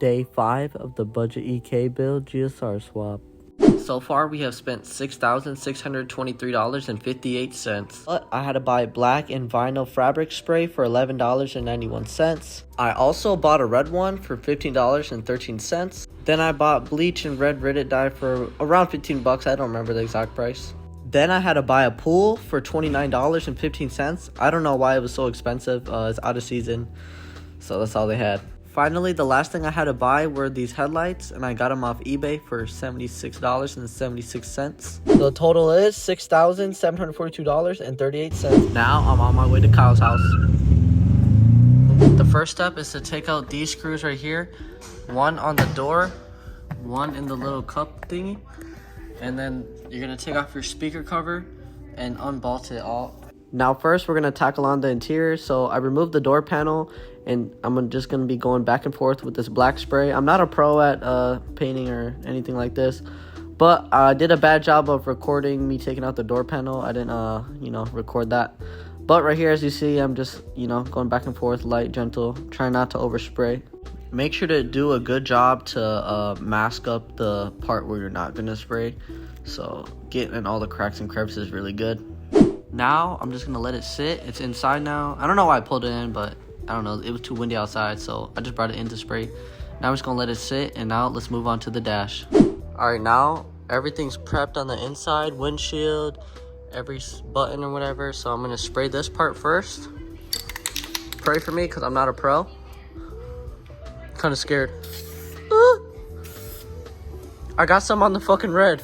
Day 5 of the Budget EK build GSR swap. So far, we have spent $6,623.58. But I had to buy black and vinyl fabric spray for $11.91. I also bought a red one for $15.13. Then I bought bleach and red Reddit dye for around 15 bucks. I don't remember the exact price. Then I had to buy a pool for $29.15. I don't know why it was so expensive. It's out of season, so that's all they had. Finally, the last thing I had to buy were these headlights, and I got them off eBay for $76.76. The total is $6,742.38. Now I'm on my way to Kyle's house. The first step is to take out these screws right here. One on the door, one in the little cup thingy. And then you're gonna take off your speaker cover and unbolt it all. Now first we're gonna tackle on the interior. So I removed the door panel, and I'm just gonna be going back and forth with this black spray. I'm not a pro at painting or anything like this, but I did a bad job of recording me taking out the door panel. I didn't record that. But right here, as you see, I'm just going back and forth, light, gentle, trying not to overspray. Make sure to do a good job to mask up the part where you're not gonna spray, so getting all the cracks and crevices really good. Now I'm just gonna let it sit. It's inside now. I don't know why I pulled it in, but I don't know, it was too windy outside, so I just brought it in to spray. Now I'm just gonna let it sit, and now let's move on to the dash. All right, now everything's prepped on the inside, windshield, every button or whatever. So I'm gonna spray this part first. Pray for me, because I'm not a pro. Kind of scared. I got some on the fucking red.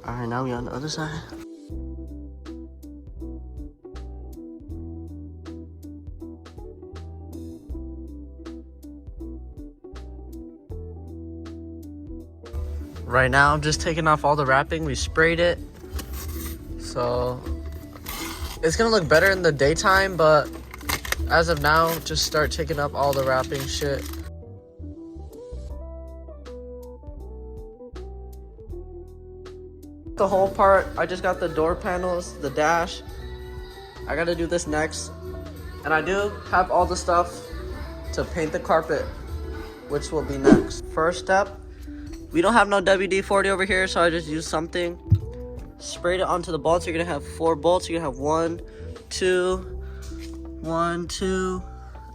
All right, now we on the other side. Right now, I'm just taking off all the wrapping. We sprayed it, so it's gonna look better in the daytime, but as of now, just start taking up all the wrapping shit. The whole part, I just got the door panels, the dash. I gotta do this next, and I do have all the stuff to paint the carpet, which will be next. First step, we don't have no WD-40 over here, so I just used something, sprayed it onto the bolts. You're gonna have 4 bolts. You're gonna have 1, 2, 1, 2,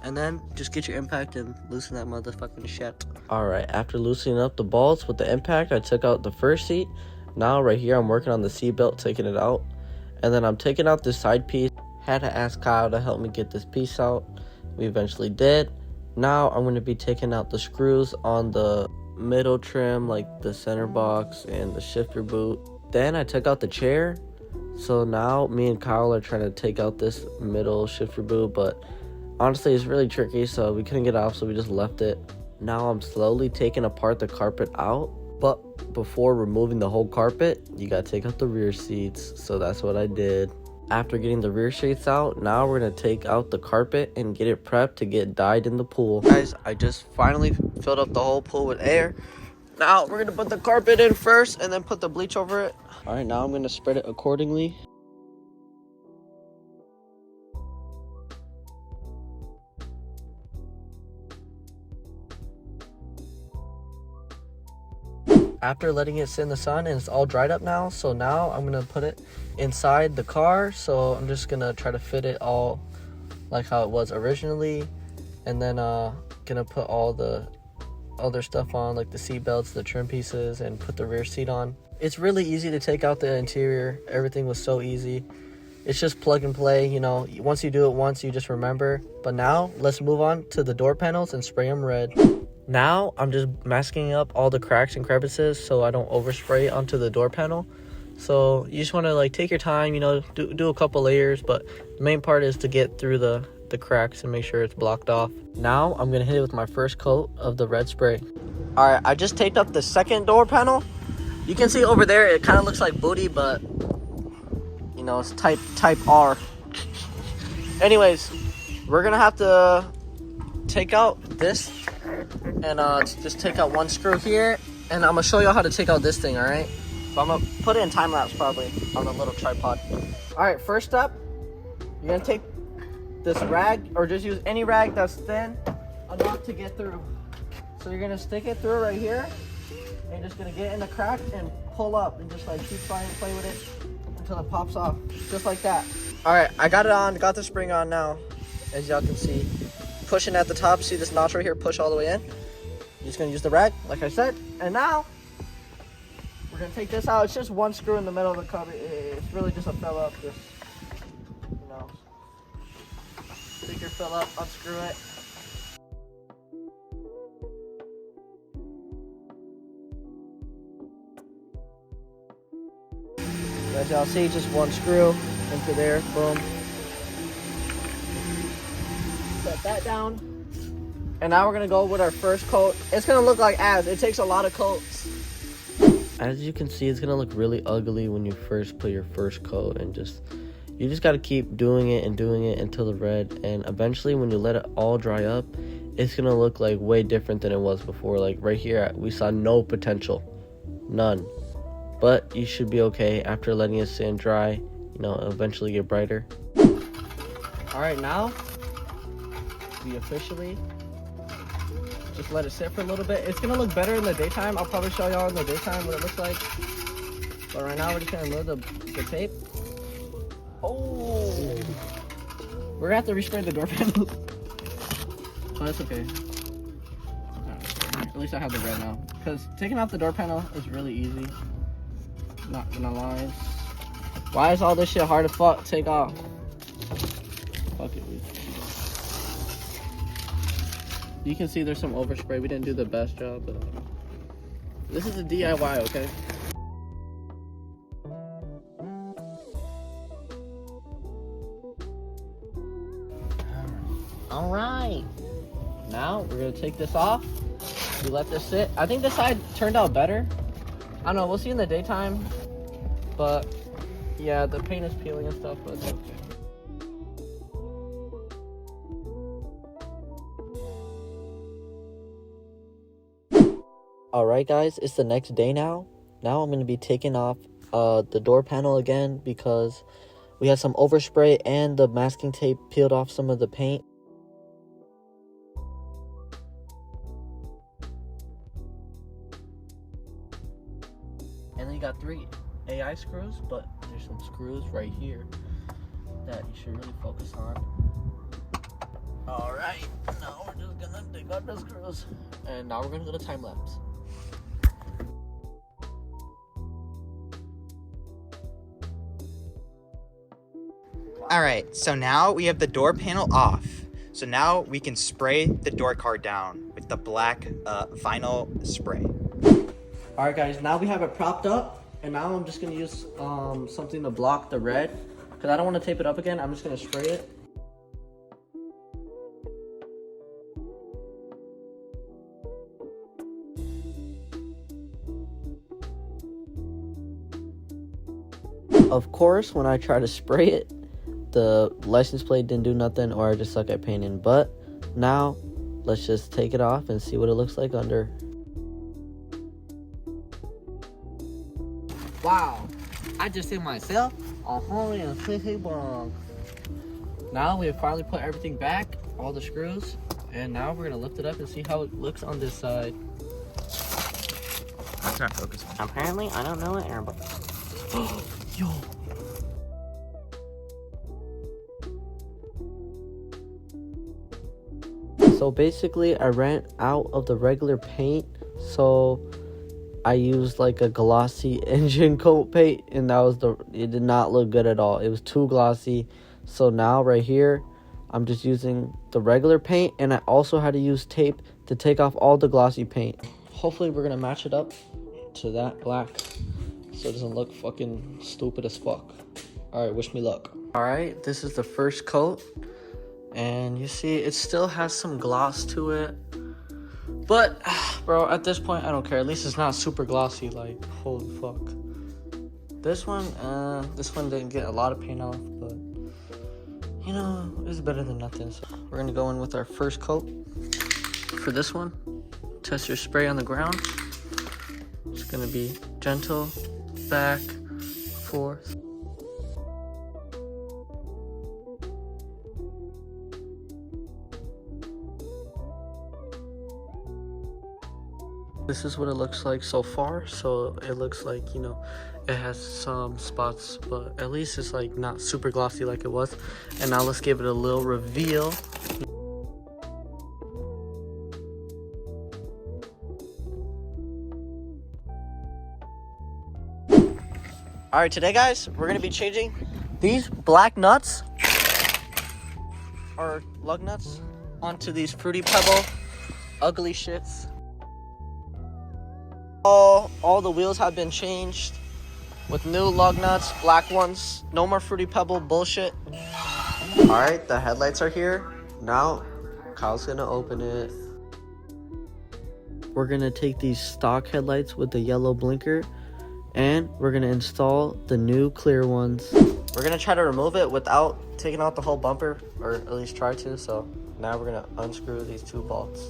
and then just get your impact and loosen that motherfucking shit. All right, after loosening up the bolts with the impact, I took out the first seat. Now right here, I'm working on the seat belt, taking it out, and then I'm taking out this side piece. Had to ask Kyle to help me get this piece out. We eventually did. Now I'm going to be taking out the screws on the middle trim, like the center box and the shifter boot. Then I took out the chair. So now me and Kyle are trying to take out this middle shifter boot, but honestly it's really tricky, so we couldn't get it off, so we just left it. Now I'm slowly taking apart the carpet out, but before removing the whole carpet, you gotta take out the rear seats, so that's what I did. After getting the rear seats out, now we're gonna take out the carpet and get it prepped to get dyed in the pool. Guys, I just finally filled up the whole pool with air. Now we're gonna put the carpet in first and then put the bleach over it. All right, now I'm gonna spread it accordingly. After letting it sit in the sun, and it's all dried up now, so now I'm gonna put it inside the car. So I'm just gonna try to fit it all like how it was originally, and then gonna put all the other stuff on, like the seat belts, the trim pieces, and put the rear seat on. It's really easy to take out the interior. Everything was so easy. It's just plug and play, once you do it once, you just remember. But now let's move on to the door panels and spray them red. Now I'm just masking up all the cracks and crevices so I don't overspray onto the door panel. So you just want to take your time, do a couple layers, but the main part is to get through the cracks and make sure it's blocked off. Now I'm gonna hit it with my first coat of the red spray. All right, I just taped up the second door panel. You can see over there it kind of looks like booty, but it's type R. Anyways, we're gonna have to take out this and just take out one screw here, and I'm gonna show y'all how to take out this thing, all right? But I'm gonna put it in time lapse probably on the little tripod. All right, first step, you're gonna take this rag, or just use any rag that's thin enough to get through. So you're gonna stick it through right here, and you're just gonna get in the crack and pull up, and just like keep trying to play with it until it pops off, just like that. All right, I got it on, got the spring on now, as y'all can see. Pushing at the top, see this notch right here, push all the way in. You're just gonna use the rag, like I said, and now we're gonna take this out. It's just one screw in the middle of the cover. It's really just a fill up, just, you know, take your fill up, unscrew it. As y'all see, just one screw into there, boom. Set that down. And now we're gonna go with our first coat. It's gonna look like ass. It takes a lot of coats. As you can see, it's gonna look really ugly when you first put your first coat, and you just gotta keep doing it until the red, and eventually when you let it all dry up, it's gonna look like way different than it was before. Like right here, we saw no potential, none. But you should be okay after letting it sit and dry. You know, it'll eventually get brighter. All right, now we officially just let it sit for a little bit. It's gonna look better in the daytime. I'll probably show y'all in the daytime what it looks like. But right now we're just gonna remove the tape. Oh, we're gonna have to respray the door panel. But it's okay. At least I have the red now. Because taking off the door panel is really easy. Not gonna lie. Why is all this shit hard to take off? Fuck it. You can see there's some overspray. We didn't do the best job, but this is a DIY, okay? All right. Now we're gonna take this off. We let this sit. I think this side turned out better. I don't know, we'll see in the daytime. But yeah, the paint is peeling and stuff, but it's okay. Alright guys, it's the next day now. Now I'm going to be taking off the door panel again because we had some overspray and the masking tape peeled off some of the paint. And then you got 3 AI screws, but there's some screws right here that you should really focus on. Alright, now we're just gonna take out the screws. And now we're gonna go to time lapse. Alright, so now we have the door panel off. So now we can spray the door card down with the black vinyl spray. Alright guys, now we have it propped up. And now I'm just gonna use something to block the red. Because I don't want to tape it up again, I'm just gonna spray it. Of course, when I try to spray it, the license plate didn't do nothing, or I just suck at painting. But now, let's just take it off and see what it looks like under. Wow, I just hit myself 150 bucks. Now we have finally put everything back, all the screws, and now we're gonna lift it up and see how it looks on this side. That's not focusing. Apparently, I don't know it, Aaron. Yo. So basically, I ran out of the regular paint, so I used like a glossy engine coat paint, and it did not look good at all. It was too glossy. So now right here, I'm just using the regular paint, and I also had to use tape to take off all the glossy paint. Hopefully we're gonna match it up to that black so it doesn't look fucking stupid as fuck. All right, wish me luck. All right, this is the first coat, and you see it still has some gloss to it. But, bro, at this point, I don't care. At least it's not super glossy, like, holy fuck. This one didn't get a lot of paint off, but you know, it's better than nothing. So we're gonna go in with our first coat. For this one, test your spray on the ground. It's gonna be gentle, back, forth. This is what it looks like so far. So it looks like, you know, it has some spots, but at least it's like not super glossy like it was. And now let's give it a little reveal. All right, today guys, we're gonna be changing these black nuts or lug nuts onto these Fruity Pebble ugly shits. All the wheels have been changed with new lug nuts, black ones. No more Fruity Pebble bullshit. All right, the headlights are here. Now, Kyle's gonna open it. We're gonna take these stock headlights with the yellow blinker and we're gonna install the new clear ones. We're gonna try to remove it without taking out the whole bumper, or at least try to. So now we're gonna unscrew these two bolts.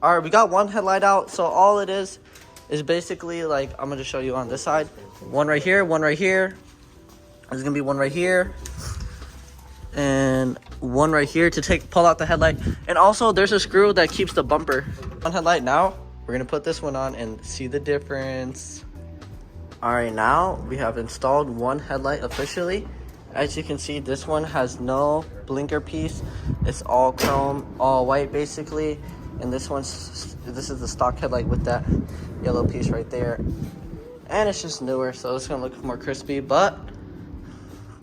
All right, we got one headlight out. So all it is basically like, I'm gonna just show you on this side. One right here, one right here. There's gonna be one right here. And one right here to pull out the headlight. And also there's a screw that keeps the bumper. One headlight now. We're gonna put this one on and see the difference. All right, now we have installed one headlight officially. As you can see, this one has no blinker piece. It's all chrome, all white basically. And this is the stock headlight with that yellow piece right there. And it's just newer, so it's gonna look more crispy, but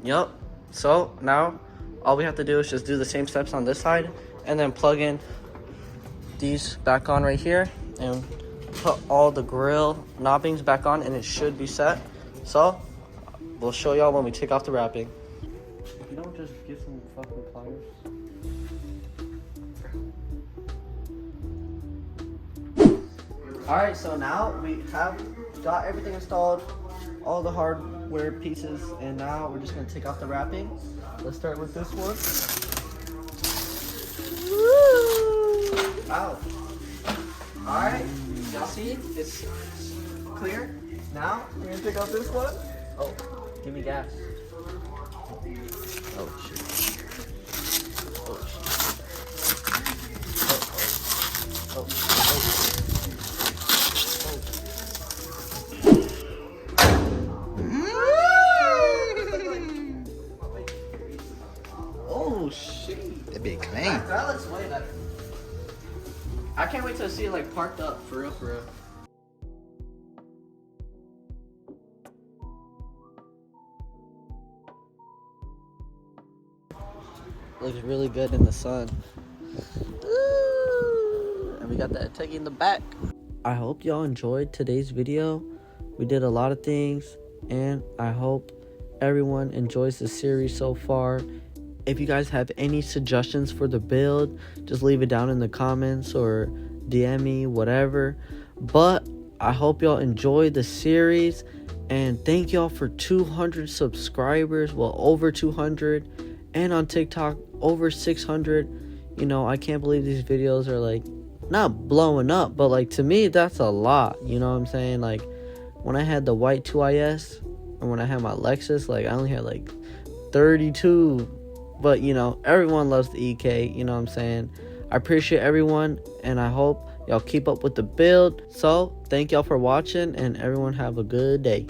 yep. So now all we have to do is just do the same steps on this side and then plug in these back on right here and put all the grill knobbings back on, and it should be set. So we'll show y'all when we take off the wrapping. If you don't just get some fucking pliers. Alright, so now we have got everything installed, all the hardware pieces, and now we're just gonna take off the wrapping. Let's start with this one. Woo! Out. Alright, y'all see? It's clear. Now we're gonna take off this one. Oh, give me gas. Oh shit. Oh shit. Oh. Oh shit. It'd be clean. That looks way better. I can't wait to see it like parked up for real, for real. Looks really good in the sun. Ooh, and we got that Teggy in the back. I hope y'all enjoyed today's video. We did a lot of things, and I hope everyone enjoys the series so far. If you guys have any suggestions for the build, just leave it down in the comments or DM me, whatever. But I hope y'all enjoyed the series, and thank y'all for 200 subscribers. Well, over 200, and on TikTok over 600. You know, I can't believe these videos are like not blowing up, but like to me that's a lot. You know what I'm saying? Like when I had the white 2IS and when I had my Lexus, like I only had like 32. But, you know, everyone loves the EK, you know what I'm saying? I appreciate everyone, and I hope y'all keep up with the build. So, thank y'all for watching, and everyone have a good day.